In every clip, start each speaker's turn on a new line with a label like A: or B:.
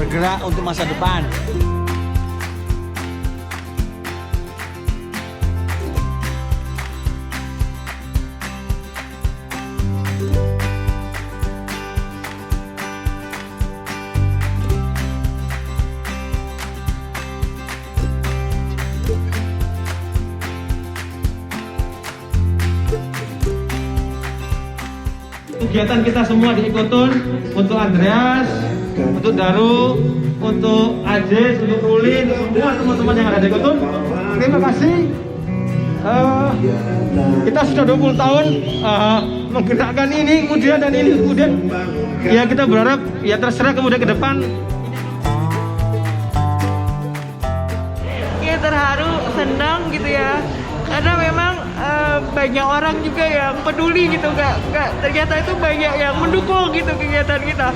A: bergerak untuk masa depan.
B: Kegiatan kita semua di Ekoton, untuk Andreas, untuk Daru, untuk Ajis, untuk Rulin, semua teman-teman yang ada di Ekoton, terima kasih. Kita sudah 20 tahun menggerakkan ini, kemudian dan ini, kemudian ya kita berharap ya terserah kemudian ke depan.
C: Ya terharu, senang gitu ya, karena memang banyak orang juga yang peduli gitu, nggak ternyata itu banyak yang mendukung gitu kegiatan kita.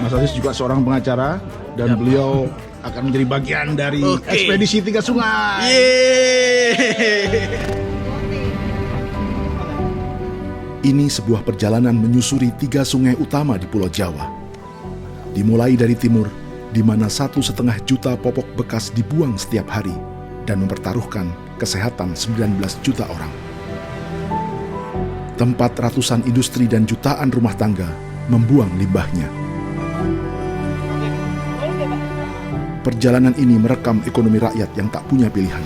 D: Mas Aziz juga seorang pengacara dan beliau akan menjadi bagian dari ekspedisi Tiga Sungai.
E: Ini sebuah perjalanan menyusuri 3 sungai utama di Pulau Jawa. Dimulai dari timur, di mana 1,5 juta popok bekas dibuang setiap hari dan mempertaruhkan kesehatan 19 juta orang. Tempat ratusan industri dan jutaan rumah tangga membuang limbahnya. Perjalanan ini merekam ekonomi rakyat yang tak punya pilihan.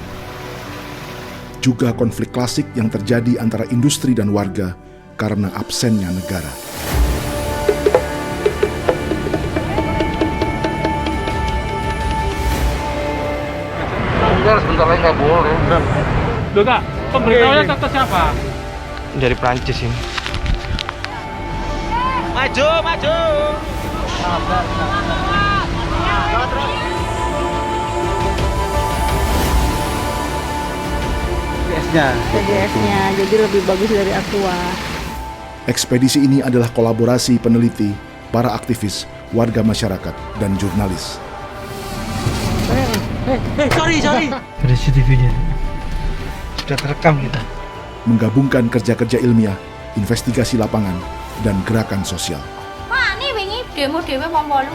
E: Juga konflik klasik yang terjadi antara industri dan warga karena absennya negara.
D: Sebentar lagi nggak boleh.
B: Loh Kak, pemberitahuannya ke siapa?
F: Dari Prancis ini.
A: Maju, maju.
G: TGS-nya, jadi lebih bagus dari Aqua.
E: Ekspedisi ini adalah kolaborasi peneliti, para aktivis, warga masyarakat, dan jurnalis.
A: Sorry.
F: Ada CCTV-nya. Sudah terekam kita.
E: Menggabungkan kerja-kerja ilmiah, investigasi lapangan, dan gerakan sosial.
H: Wah, ini wingi demo dhewe wong 8.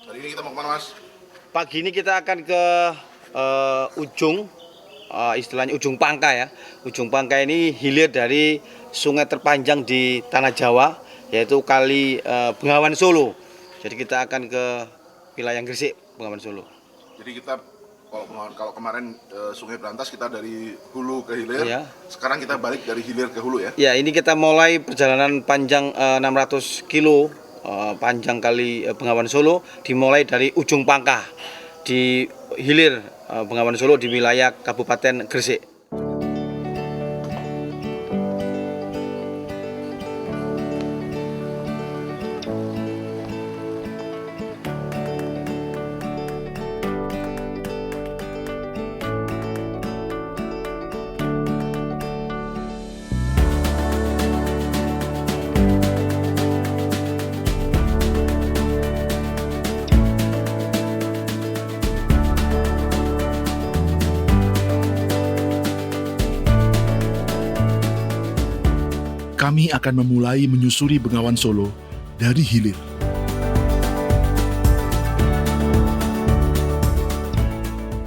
D: Hari ini kita mau kemana, Mas?
F: Pagi ini kita akan ke ujung, istilahnya ujung Pangka ya. Ujung Pangka ini hilir dari sungai terpanjang di Tanah Jawa, yaitu Kali Bengawan Solo. Jadi kita akan ke wilayah Gresik, Bengawan Solo.
D: Jadi kita kalau kemarin Sungai Berantas kita dari hulu ke hilir,
F: Ya.
D: sekarang kita balik dari hilir ke hulu ya.
F: Ya, ini kita mulai perjalanan panjang 600 kilo panjang Kali Bengawan Solo, dimulai dari ujung Pangkah di hilir Bengawan Solo di wilayah Kabupaten Gresik.
E: Kami akan memulai menyusuri Bengawan Solo dari hilir.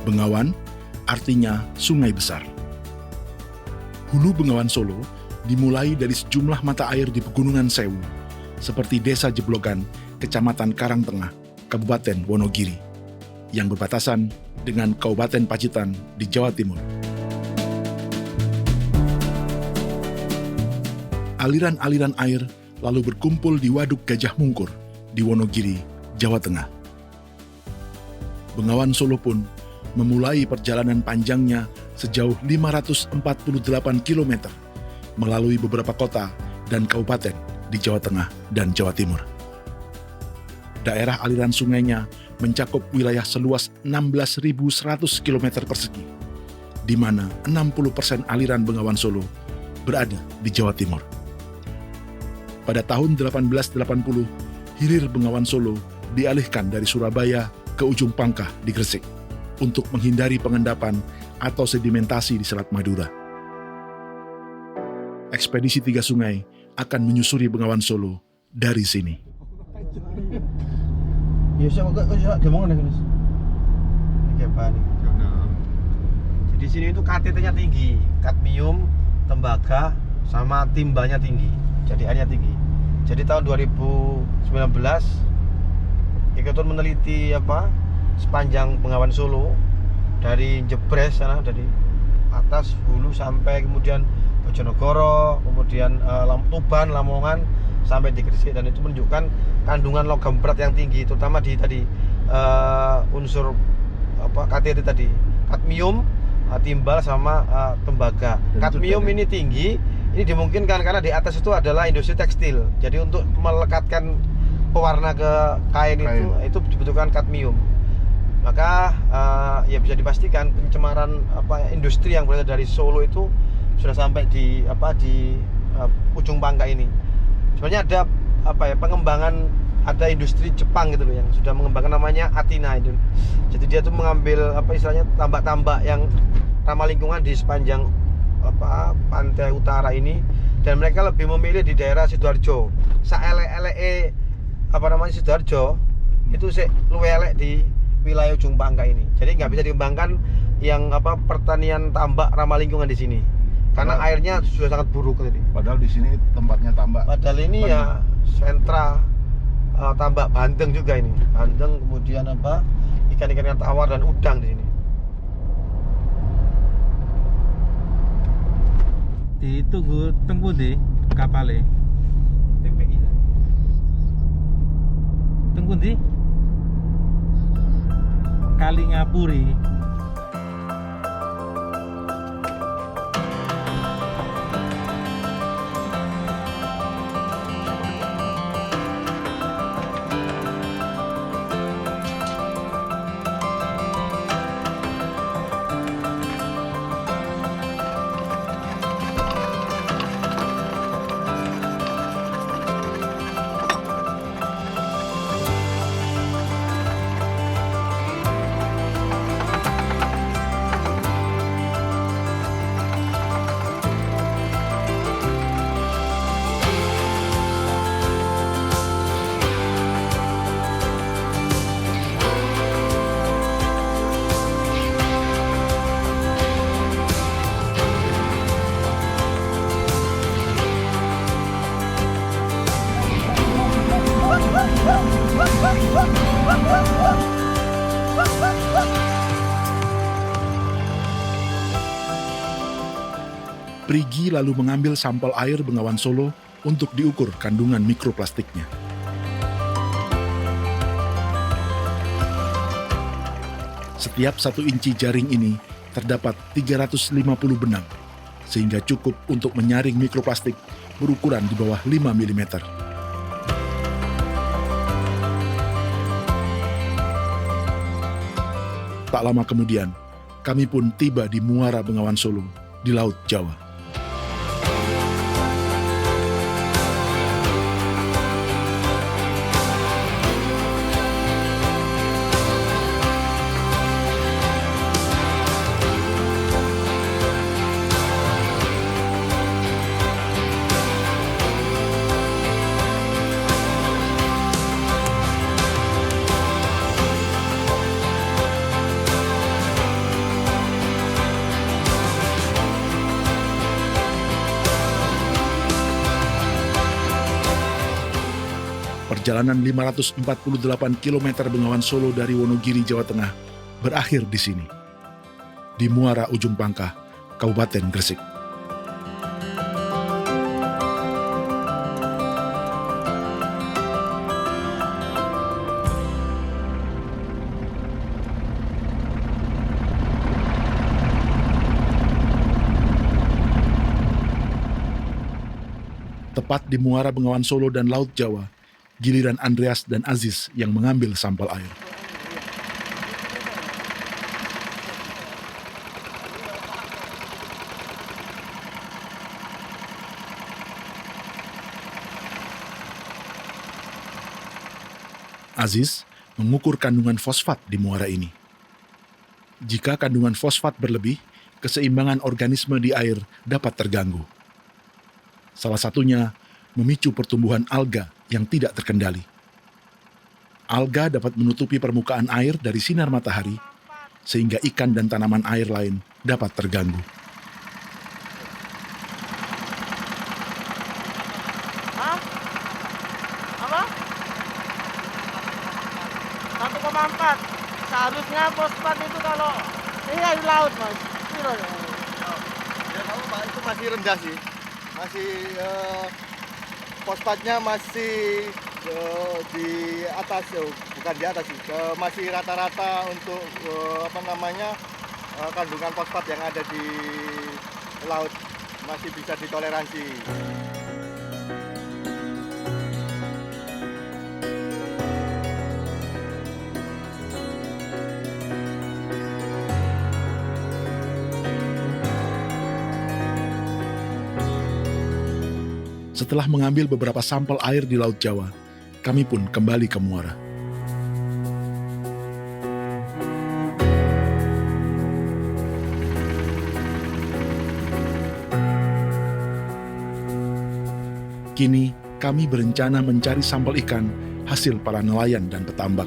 E: Bengawan artinya sungai besar. Hulu Bengawan Solo dimulai dari sejumlah mata air di Pegunungan Sewu, seperti Desa Jeblogan, Kecamatan Karangtengah, Kabupaten Wonogiri, yang berbatasan dengan Kabupaten Pacitan di Jawa Timur. Aliran-aliran air lalu berkumpul di Waduk Gajah Mungkur di Wonogiri, Jawa Tengah. Bengawan Solo pun memulai perjalanan panjangnya sejauh 548 km melalui beberapa kota dan kabupaten di Jawa Tengah dan Jawa Timur. Daerah aliran sungainya mencakup wilayah seluas 16.100 km persegi, di mana 60% aliran Bengawan Solo berada di Jawa Timur. Pada tahun 1880, hilir Bengawan Solo dialihkan dari Surabaya ke Ujung Pangkah di Gresik untuk menghindari pengendapan atau sedimentasi di Selat Madura. Ekspedisi Tiga Sungai akan menyusuri Bengawan Solo dari sini.
F: Di sini itu KTT-nya tinggi, kadmium, tembaga, sama timbalnya tinggi, jadi airnya tinggi. Jadi tahun 2019 Ekoton meneliti sepanjang Bengawan Solo dari Jebres sana, dari atas hulu sampai kemudian Bojonegoro, kemudian Tuban, Lamongan sampai di Gresik, dan itu menunjukkan kandungan logam berat yang tinggi, terutama di tadi unsur KTT tadi, kadmium, timbal sama tembaga. Kadmium ini tinggi, ini dimungkinkan karena di atas itu adalah industri tekstil. Jadi untuk melekatkan pewarna ke kain. itu dibutuhkan kadmium. Maka ya bisa dipastikan pencemaran industri yang berada dari Solo itu sudah sampai di Ujung Pangkah ini. Sebenarnya ada pengembangan, ada industri Jepang gitu loh yang sudah mengembangkan, namanya Athena itu. Jadi dia tuh mengambil istilahnya tambak-tambak yang ramah lingkungan di sepanjang pantai utara ini, dan mereka lebih memilih di daerah Sidoarjo. Saelek-eleke Sidoarjo itu luwih elek di wilayah Ujung Pangkah ini. Jadi nggak bisa dikembangkan yang pertanian tambak ramah lingkungan di sini karena airnya sudah sangat buruk tadi.
D: Padahal di sini tempatnya tambak.
F: Padahal ini ya sentra tambak bandeng juga ini. Bandeng, kemudian ikan-ikan tawar dan udang di sini.
B: Ditunggu tunggu di kapalnya.
F: TPI.
B: Tunggu di Kali Ngapuri.
E: Prigi lalu mengambil sampel air Bengawan Solo untuk diukur kandungan mikroplastiknya. Setiap 1 inci jaring ini terdapat 350 benang, sehingga cukup untuk menyaring mikroplastik berukuran di bawah 5 mm. Tak lama kemudian, kami pun tiba di Muara Bengawan Solo di Laut Jawa. Perjalanan 548 km Bengawan Solo dari Wonogiri, Jawa Tengah berakhir di sini, di Muara Ujung Pangkah, Kabupaten Gresik. Tepat di Muara Bengawan Solo dan Laut Jawa, giliran Andreas dan Aziz yang mengambil sampel air. Aziz mengukur kandungan fosfat di muara ini. Jika kandungan fosfat berlebih, keseimbangan organisme di air dapat terganggu. Salah satunya memicu pertumbuhan alga yang tidak terkendali. Alga dapat menutupi permukaan air dari sinar matahari, sehingga ikan dan tanaman air lain dapat terganggu.
C: Apa? 1,4. Seharusnya fosfat itu kalau ini air laut, Mas.
I: Ya tahu Pak, itu masih rendah sih. Masih fosfatnya masih di atas, bukan di atas sih. Masih rata-rata untuk kandungan fosfat yang ada di laut masih bisa ditoleransi.
E: Setelah mengambil beberapa sampel air di Laut Jawa, kami pun kembali ke muara. Kini, kami berencana mencari sampel ikan hasil para nelayan dan petambak.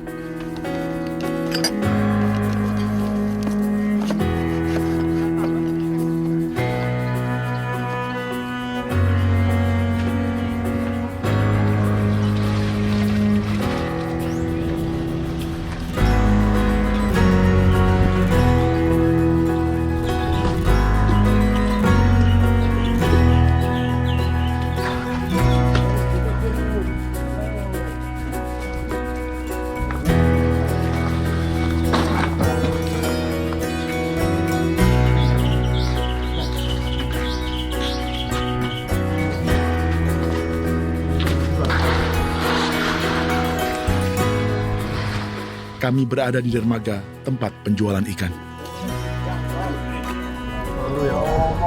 E: Kami berada di dermaga tempat penjualan ikan.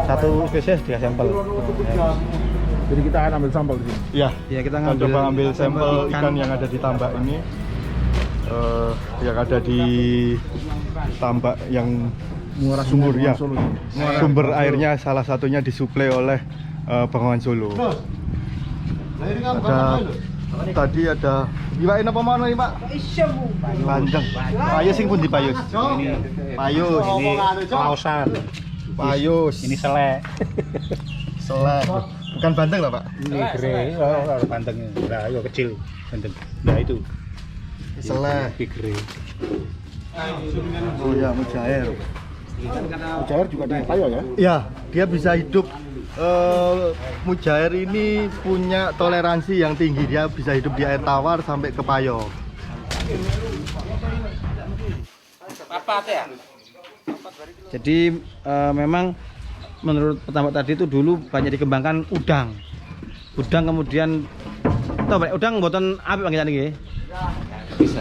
B: Satu spesies dia sampel.
D: Jadi kita akan ambil sampel di sini.
I: Iya,
B: Ya, kita
I: kita coba ambil sampel ikan yang ada di tambak ini, yang ada di tambak yang
D: Muara
I: sumber ya.
D: Solo.
I: Sumber airnya salah satunya disuplai oleh Bengawan Solo. Tadi ada Iwain apa mana nih Pak? Lanjeng. Payus sing pundi payus? Payus. Ini
A: Pausan.
I: payus.
A: Ini selek.
I: Selek. Bukan bandeng lah Pak?
A: Ini gere. Oh, bandengnya. Nah, yo kecil. Bandeng. Nah, itu.
I: Selek.
A: Gere.
I: Oh ya, mujair.
D: Mujair juga di payo ya?
I: Ya, dia bisa hidup. Mujair ini punya toleransi yang tinggi, dia bisa hidup di air tawar sampai ke payo.
B: Jadi memang menurut petambak tadi itu dulu banyak dikembangkan udang. Udang kemudian udang mboten apik panggilan iki. Bisa.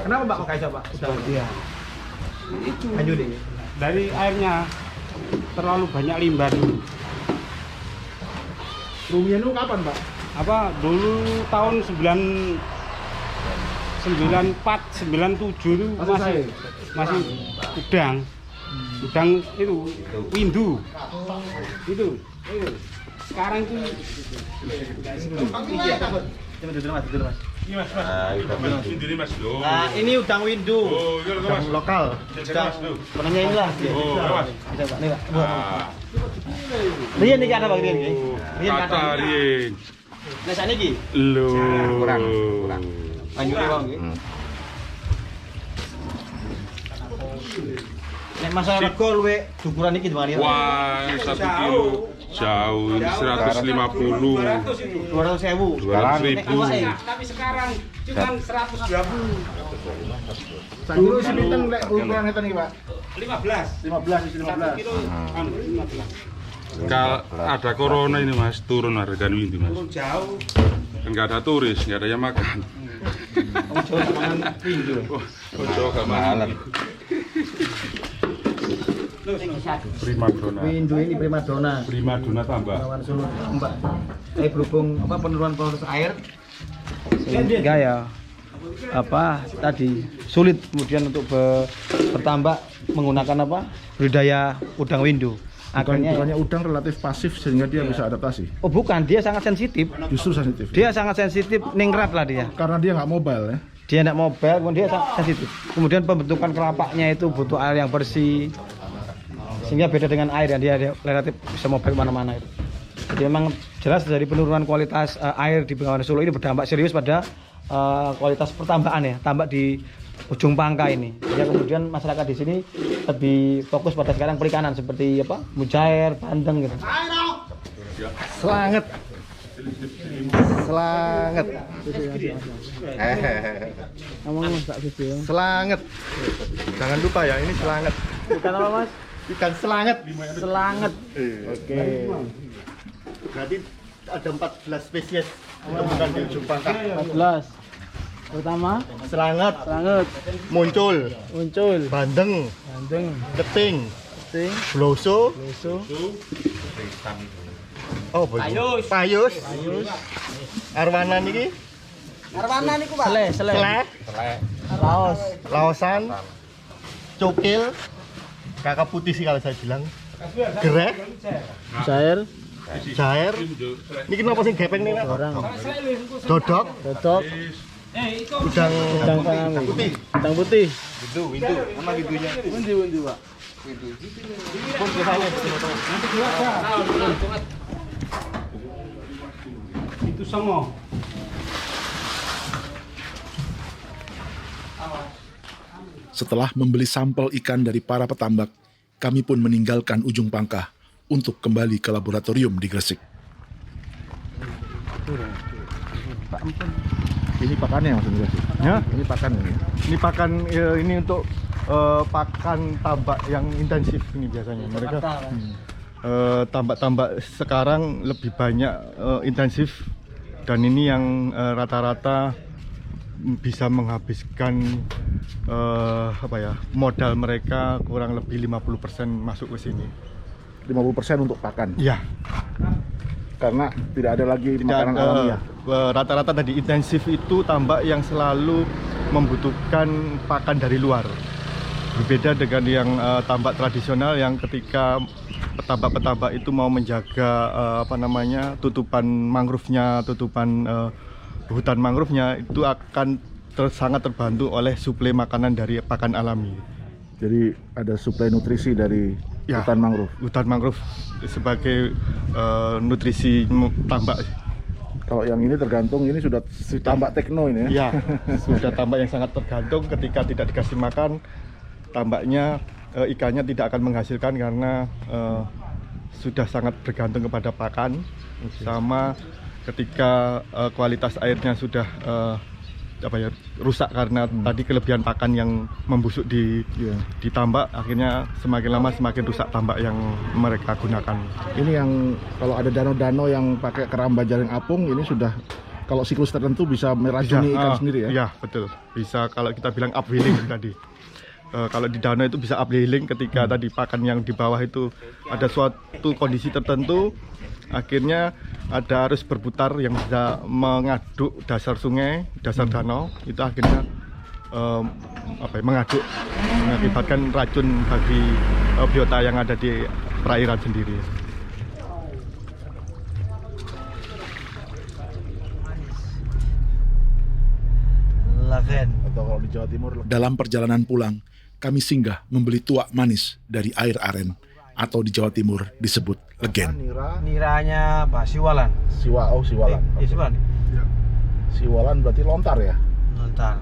B: Kenapa Pak kok iso Pak? Udang dia. Itu banyu nih.
A: Dari airnya terlalu banyak limbah dulu.
D: Rumian itu kapan Pak?
A: Apa dulu tahun 94 97 itu masih udang. Udang itu windu. Itu. Sekarang itu
B: Nah, ini udang windu.
I: Udang lokal.
B: Udang warnanya inilah. Bisa Pak, nih Pak. Riyen iki ada Pak Riyen iki. Riyen kata. Nah, saniki
A: lho
B: kurang. Banjure wong iki. Nek masalah rego luwe ukuran iki gimana?
J: Wah, 1 kilo jauh ini 150.
B: 200.000.
J: 200.000.
A: tapi sekarang cuma 120.
D: Dulu si pinten lek ukuran ngeten iki Pak.
A: 15.
D: 15 isi 15.
A: Kilo 15.
J: Kalau ada corona ini mas, turun harga windu mas.
B: Turun jauh.
J: Nggak ada turis, nggak ada yang makan.
B: Ojo mangan windu.
J: Ojo gak mahalan. Primadona.
B: Windu ini primadona.
J: Primadona tambah.
B: Bengawan Solo Mbak. Berhubung penurunan kualitas air sehingga ya tadi sulit kemudian untuk bertambak menggunakan budidaya udang windu.
D: Bukannya udang relatif pasif sehingga dia bisa adaptasi.
B: Oh bukan, dia sangat sensitif.
D: Justru sensitif.
B: Dia sangat sensitif, ningrat lah dia.
D: Karena dia nggak mobile ya.
B: Dia nggak mobile, kemudian dia sangat sensitif. Kemudian pembentukan kelapaknya itu butuh air yang bersih, sehingga beda dengan air yang dia relatif bisa mobile kemana-mana itu. Jadi memang jelas dari penurunan kualitas air di Bengawan Solo ini berdampak serius pada kualitas pertambakan ya, tambak di ujung Pangka ini. Ya kemudian masyarakat di sini lebih fokus pada sekarang perikanan seperti mujair, bandeng gitu.
I: Selanget. Selanget. Selanget. Jangan lupa ya, ini selanget.
B: Bukan apa mas?
I: Ikan selanget.
B: Selanget.
I: Oke. Berarti ada 14 spesies ditemukan di ujung Pangka.
B: 14. Pertama,
I: Selanget, muncul, bandeng, keting, bloso, oh payus, arwana niki,
B: Pak. Sele.
I: laosan, cokil, kakak putih sih kalau saya bilang, gereh, jair, niki kenapa sih gepeng nih Pak? Dodok, udang putih, windu, nama windunya, windu Pak.
B: Itu sama.
E: Setelah membeli sampel ikan dari para petambak, kami pun meninggalkan ujung Pangka untuk kembali ke laboratorium di Gresik.
D: Ini pakannya maksudnya.
I: Ya?
D: Ini pakan ini.
I: Ini pakan ini untuk pakan tambak yang intensif ini biasanya. Mereka tambak-tambak sekarang lebih banyak intensif dan ini yang rata-rata bisa menghabiskan modal mereka kurang lebih 50% masuk ke sini.
D: 50% untuk pakan.
I: Iya.
D: Karena tidak ada lagi makanan alami ya.
I: Rata-rata tadi intensif itu tambak yang selalu membutuhkan pakan dari luar. Berbeda dengan yang tambak tradisional yang ketika petambak-petambak itu mau menjaga tutupan mangrove-nya, tutupan hutan mangrove-nya itu akan sangat terbantu oleh suplai makanan dari pakan alami.
D: Jadi ada suplai nutrisi dari hutan mangrove.
I: Hutan mangrove sebagai nutrisi tambak.
D: Kalau yang ini tergantung, ini sudah tambak tekno ini ya?
I: Iya, sudah tambak yang sangat tergantung. Ketika tidak dikasih makan, tambaknya, ikannya tidak akan menghasilkan karena sudah sangat bergantung kepada pakan. Sama ketika kualitas airnya sudah rusak karena tadi kelebihan pakan yang membusuk di tambak, akhirnya semakin lama semakin rusak tambak yang mereka gunakan.
D: Ini yang kalau ada danau-danau yang pakai keramba jaring apung, ini sudah kalau siklus tertentu bisa meracuni ikan sendiri ya?
I: Iya betul, bisa kalau kita bilang upwelling tadi. Kalau di danau itu bisa upwelling ketika tadi pakan yang di bawah itu ada suatu kondisi tertentu, akhirnya ada arus berputar yang bisa mengaduk dasar sungai, dasar danau, itu akhirnya mengaduk, mengakibatkan racun bagi biota yang ada di perairan sendiri.
D: Atau kalau di Jawa Timur.
E: Dalam perjalanan pulang, kami singgah membeli tuak manis dari air aren, atau di Jawa Timur disebut legen.
B: Niranya siwalan.
D: Siwalan.
B: Siwalan.
D: Siwalan berarti lontar ya?
B: Lontar.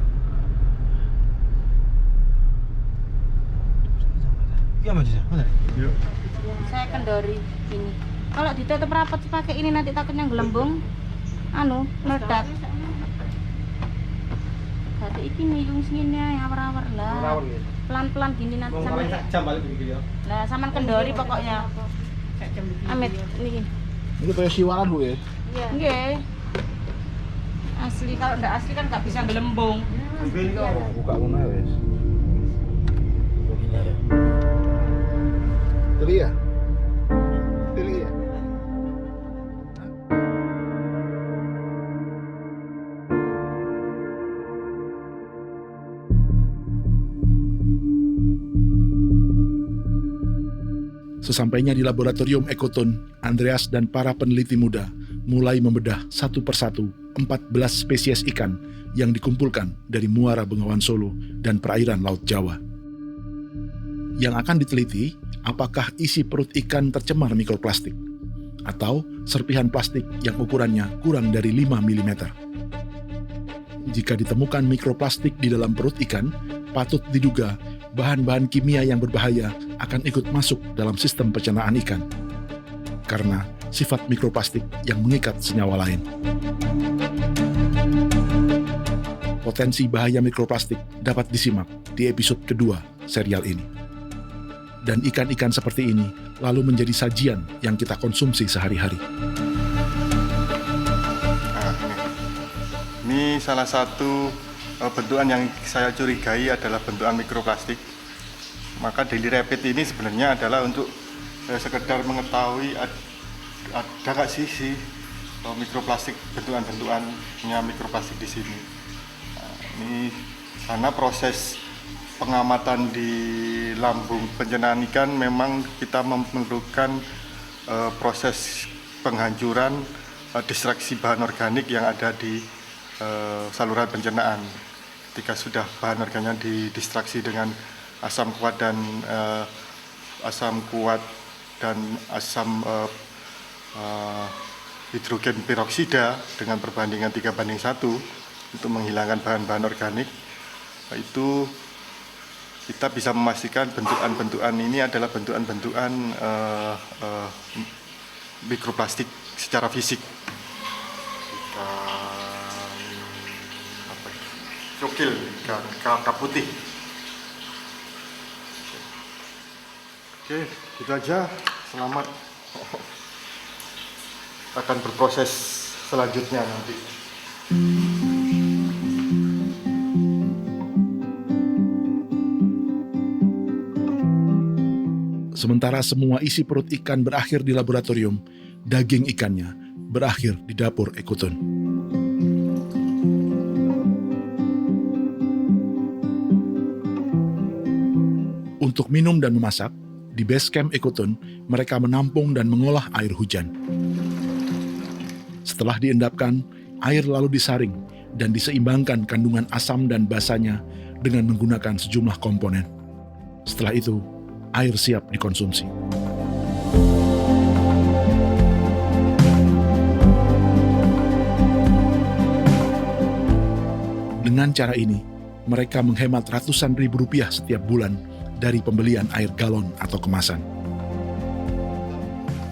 B: Iya Mas.
H: Saya kendori ini. Kalau ditutup rapat pakai ini nanti takutnya gelembung, meledak. Jadi ini milung sini yang awar-awar lah. Pelan-pelan gini nanti sampai jam balik gitu ya. Lah sampean kendori pokoknya. Amit niki.
D: Ini kayak siwalan Bu ya.
H: Iya. Nggih. Asli, kalau ndak asli kan nggak bisa gelembung.
D: Buka ngono ya wis. Teli ya? Teli ya?
E: Sesampainya di laboratorium Ekoton, Andreas dan para peneliti muda mulai membedah satu persatu 14 spesies ikan yang dikumpulkan dari muara Bengawan Solo dan perairan Laut Jawa. Yang akan diteliti, apakah isi perut ikan tercemar mikroplastik atau serpihan plastik yang ukurannya kurang dari 5 mm. Jika ditemukan mikroplastik di dalam perut ikan, patut diduga bahan-bahan kimia yang berbahaya akan ikut masuk dalam sistem pencernaan ikan karena sifat mikroplastik yang mengikat senyawa lain. Potensi bahaya mikroplastik dapat disimak di episode kedua serial ini. Dan ikan-ikan seperti ini lalu menjadi sajian yang kita konsumsi sehari-hari.
I: Nah, ini salah satu bentukan yang saya curigai adalah bentukan mikroplastik. Maka daily rapid ini sebenarnya adalah untuk sekedar mengetahui ada nggak sih mikroplastik, bentukan-bentukannya mikroplastik di sini. Nah, ini karena proses pengamatan di lambung pencernaan ikan memang kita memerlukan proses penghancuran distraksi bahan organik yang ada di saluran pencernaan. Ketika sudah bahan organiknya didistraksi dengan asam kuat dan asam hidrogen peroksida dengan perbandingan 3:1 untuk menghilangkan bahan-bahan organik, itu kita bisa memastikan bentukan-bentukan ini adalah bentukan-bentukan mikroplastik secara fisik. Cokil, kakap putih. Oke, gitu aja. Selamat. Akan berproses selanjutnya nanti.
E: Sementara semua isi perut ikan berakhir di laboratorium, daging ikannya berakhir di dapur Ekoton. Untuk minum dan memasak, di base camp Ekoton, mereka menampung dan mengolah air hujan. Setelah diendapkan, air lalu disaring dan diseimbangkan kandungan asam dan basanya dengan menggunakan sejumlah komponen. Setelah itu, air siap dikonsumsi. Dengan cara ini, mereka menghemat ratusan ribu rupiah setiap bulan dari pembelian air galon atau kemasan.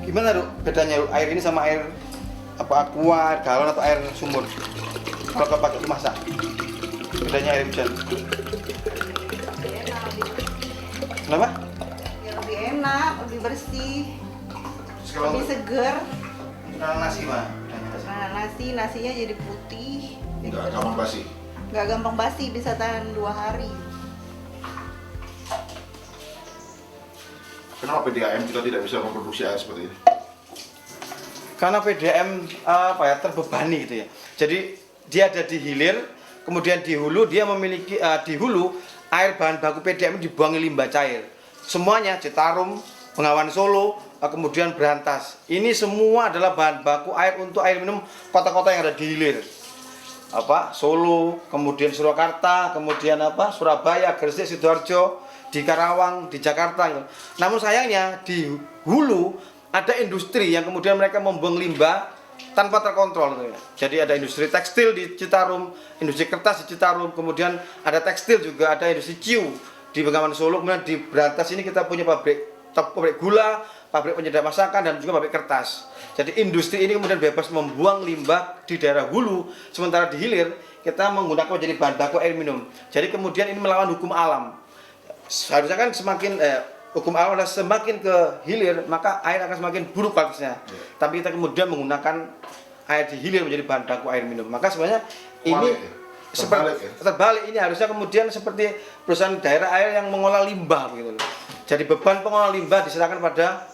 F: Gimana Ruk, bedanya Ruk, air ini sama air aqua, air galon atau air sumur? Kalau kau pakai masak, bedanya air hujan. Kenapa?
G: Ya, lebih enak, lebih bersih, lebih seger.
F: Nasi mah.
G: Nah, nasinya jadi putih.
D: Enggak gampang basi.
G: Nggak gampang basi, bisa tahan 2 hari.
D: Kenapa PDAM kita tidak bisa memproduksi air seperti ini?
F: Karena PDAM terbebani gitu ya. Jadi dia ada di hilir, kemudian di hulu dia memiliki di hulu air bahan baku PDAM dibuangi limbah cair. Semuanya Citarum, Bengawan Solo, kemudian Berantas. Ini semua adalah bahan baku air untuk air minum kota-kota yang ada di hilir. Solo, kemudian Surakarta, kemudian Surabaya, Gresik, Sidoarjo, di Karawang, di Jakarta gitu. Namun sayangnya di hulu ada industri yang kemudian mereka membuang limbah tanpa terkontrol gitu ya. Jadi ada industri tekstil di Citarum, industri kertas di Citarum, kemudian ada tekstil juga, ada industri ciu di Bengawan Solo, kemudian di Berantas ini kita punya pabrik gula, pabrik penyedap masakan dan juga pabrik kertas. Jadi industri ini kemudian bebas membuang limbah di daerah hulu, sementara di hilir kita menggunakan menjadi bahan baku air minum. Jadi kemudian ini melawan hukum alam. Seharusnya kan semakin hukum alam adalah semakin ke hilir maka air akan semakin buruk kualitasnya. Tapi kita kemudian menggunakan air di hilir menjadi bahan baku air minum. Maka sebenarnya ini terbalik ini harusnya kemudian seperti perusahaan daerah air yang mengolah limbah gitu. Jadi beban pengelola limbah diserahkan pada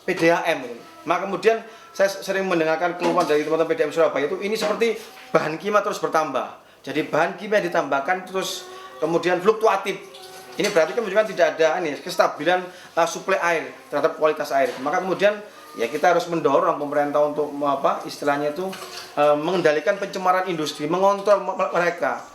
F: PDAM gitu. Maka kemudian saya sering mendengarkan keluhan dari teman-teman PDAM Surabaya itu ini seperti bahan kimia terus bertambah. Jadi bahan kimia ditambahkan terus kemudian fluktuatif. Ini berarti kan menunjukkan tidak ada kestabilan suplai air terhadap kualitas air. Maka kemudian ya kita harus mendorong pemerintah untuk istilahnya itu mengendalikan pencemaran industri, mengontrol mereka.